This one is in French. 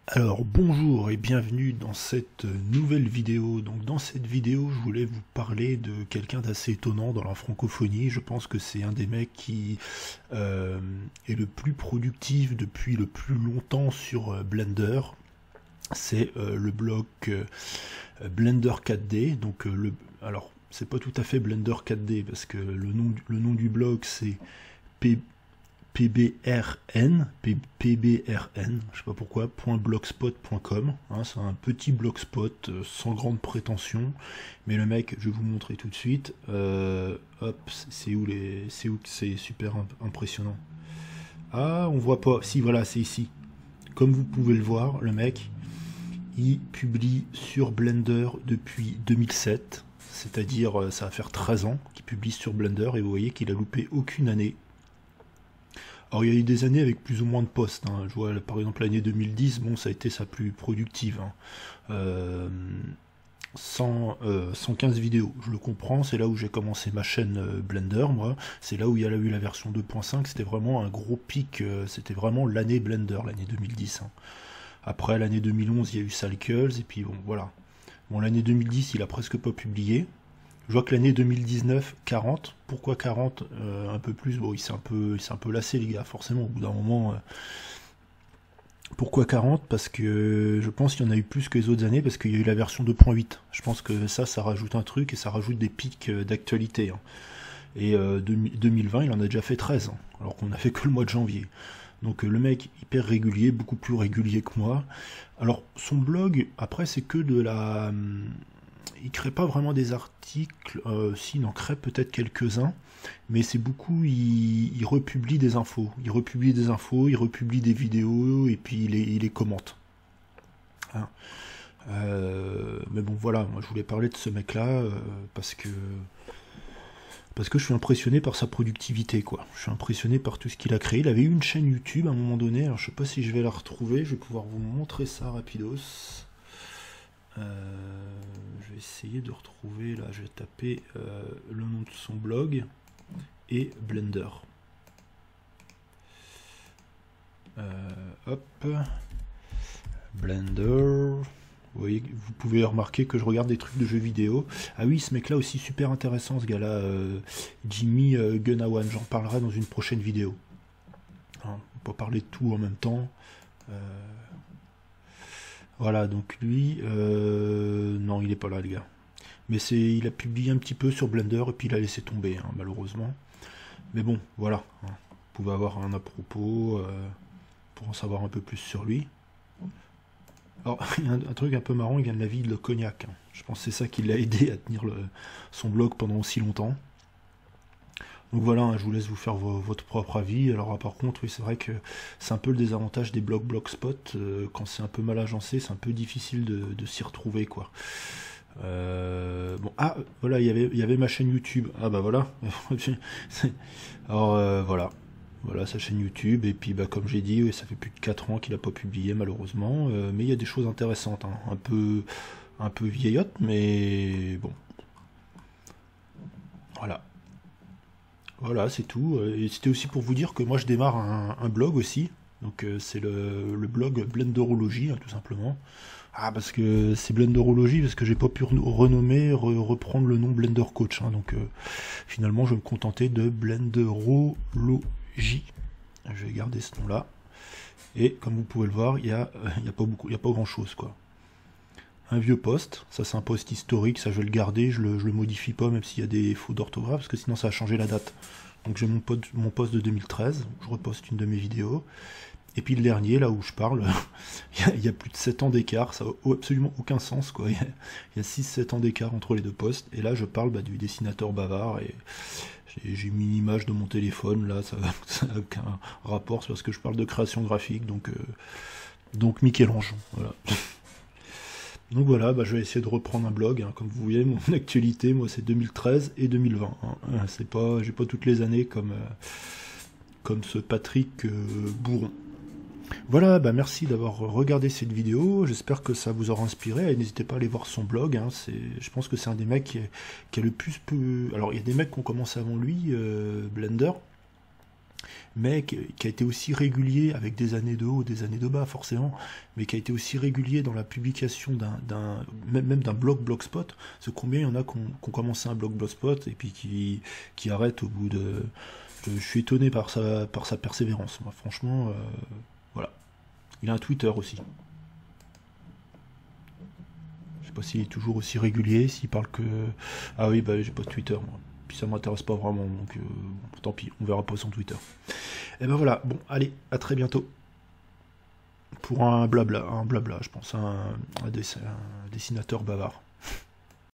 Alors bonjour et bienvenue dans cette nouvelle vidéo. Donc dans cette vidéo je voulais vous parler de quelqu'un d'assez étonnant dans la francophonie. Je pense que c'est un des mecs qui est le plus productif depuis le plus longtemps sur Blender. C'est le blog Blender 4D. Donc alors c'est pas tout à fait Blender 4D parce que le nom du blog c'est PBRN, je sais pas pourquoi, .blogspot.com, hein, c'est un petit blogspot sans grande prétention, mais le mec, je vais vous montrer tout de suite, hop, c'est super impressionnant. Ah, on voit pas, si voilà, c'est ici. Comme vous pouvez le voir, le mec, il publie sur Blender depuis 2007, c'est-à-dire ça va faire 13 ans qu'il publie sur Blender, et vous voyez qu'il a loupé aucune année. Alors il y a eu des années avec plus ou moins de postes, hein. Je vois par exemple l'année 2010, bon ça a été sa plus productive, hein. 115 vidéos, je le comprends, c'est là où j'ai commencé ma chaîne Blender, moi, c'est là où il y a eu la version 2.5, c'était vraiment un gros pic, c'était vraiment l'année Blender, l'année 2010, hein. Après l'année 2011 il y a eu Cycles, et puis bon voilà. Bon l'année 2010 il a presque pas publié. Je vois que l'année 2019, 40. Pourquoi 40 un peu plus? Bon, il s'est un peu lassé, les gars, forcément, au bout d'un moment. Pourquoi 40? Parce que je pense qu'il y en a eu plus que les autres années, parce qu'il y a eu la version 2.8. Je pense que ça rajoute un truc, et ça rajoute des pics d'actualité, hein. Et 2020, il en a déjà fait 13, hein, alors qu'on a fait que le mois de janvier. Donc le mec, hyper régulier, beaucoup plus régulier que moi. Alors, son blog, après, c'est que de la... Il crée pas vraiment des articles, si, il en crée peut-être quelques-uns, mais c'est beaucoup, il republie des infos. Il republie des infos, il republie des vidéos, et puis il les commente. Hein. Mais bon, voilà, moi je voulais parler de ce mec-là, parce que je suis impressionné par sa productivité, quoi. Je suis impressionné par tout ce qu'il a créé. Il avait eu une chaîne YouTube à un moment donné, alors je sais pas si je vais la retrouver, je vais pouvoir vous montrer ça rapidos. Je vais essayer de retrouver, là je vais taper le nom de son blog et Blender. Hop, Blender. Vous voyez, vous pouvez remarquer que je regarde des trucs de jeux vidéo. Ah oui, ce mec là aussi super intéressant, ce gars là, Jimmy Gunawan, j'en parlerai dans une prochaine vidéo. Hein, on peut parler de tout en même temps. Voilà, donc lui, non, il est pas là, les gars. Mais il a publié un petit peu sur Blender et puis il a laissé tomber, hein, malheureusement. Mais bon, voilà, hein. Vous pouvez avoir un à propos pour en savoir un peu plus sur lui. Alors, il y a un truc un peu marrant, il vient de la ville de Cognac, hein. Je pense que c'est ça qui l'a aidé à tenir son blog pendant aussi longtemps. Donc voilà, hein, je vous laisse vous faire votre propre avis. Alors par contre, oui, c'est vrai que c'est un peu le désavantage des blogs Blogspot. Quand c'est un peu mal agencé, c'est un peu difficile de s'y retrouver, quoi. Bon, ah, voilà, il y avait ma chaîne YouTube. Ah bah voilà. Alors voilà. Voilà sa chaîne YouTube. Et puis bah comme j'ai dit, oui, ça fait plus de 4 ans qu'il n'a pas publié, malheureusement. Mais il y a des choses intéressantes, hein. Un peu vieillotte, mais bon. Voilà. Voilà, c'est tout. Et c'était aussi pour vous dire que moi je démarre un blog aussi. Donc c'est le blog Blenderology, hein, tout simplement. Ah, parce que c'est Blenderology, parce que j'ai pas pu renommer, reprendre le nom Blender Coach, hein. Donc finalement je vais me contenter de Blenderology. Je vais garder ce nom-là. Et comme vous pouvez le voir, il y a pas grand-chose, quoi. Un vieux poste, ça c'est un poste historique, ça je vais le garder, je le modifie pas même s'il y a des fautes d'orthographe, parce que sinon ça a changé la date. Donc j'ai mon poste de 2013, je reposte une de mes vidéos, et puis le dernier, là où je parle, il y a plus de 7 ans d'écart, ça n'a absolument aucun sens, quoi. Il y a 6-7 ans d'écart entre les deux postes, et là je parle du dessinateur bavard, et j'ai mis une image de mon téléphone, là ça n'a aucun rapport, c'est parce que je parle de création graphique, donc Michel-Ange, voilà. Donc voilà, bah, je vais essayer de reprendre un blog, hein. Comme vous voyez, mon actualité, moi c'est 2013 et 2020, hein. C'est pas, j'ai pas toutes les années comme ce Patrick Bourron. Voilà, bah merci d'avoir regardé cette vidéo, j'espère que ça vous aura inspiré, n'hésitez pas à aller voir son blog, hein. Je pense que c'est un des mecs qui a le plus... Alors il y a des mecs qui ont commencé avant lui, Blender, mais qui a été aussi régulier, avec des années de haut, des années de bas forcément, mais qui a été aussi régulier dans la publication même d'un blog Blogspot. C'est combien il y en a qui ont commencé un blog Blogspot et puis qui arrêtent au bout de... Je suis étonné par sa persévérance, moi, franchement, voilà. Il a un Twitter aussi. Je sais pas s'il est toujours aussi régulier, s'il parle que... Ah oui, bah j'ai pas de Twitter, moi. Puis ça m'intéresse pas vraiment, donc tant pis, on verra pas son Twitter. Et ben voilà, bon, allez, à très bientôt. Pour un blabla, je pense, un dessinateur bavard.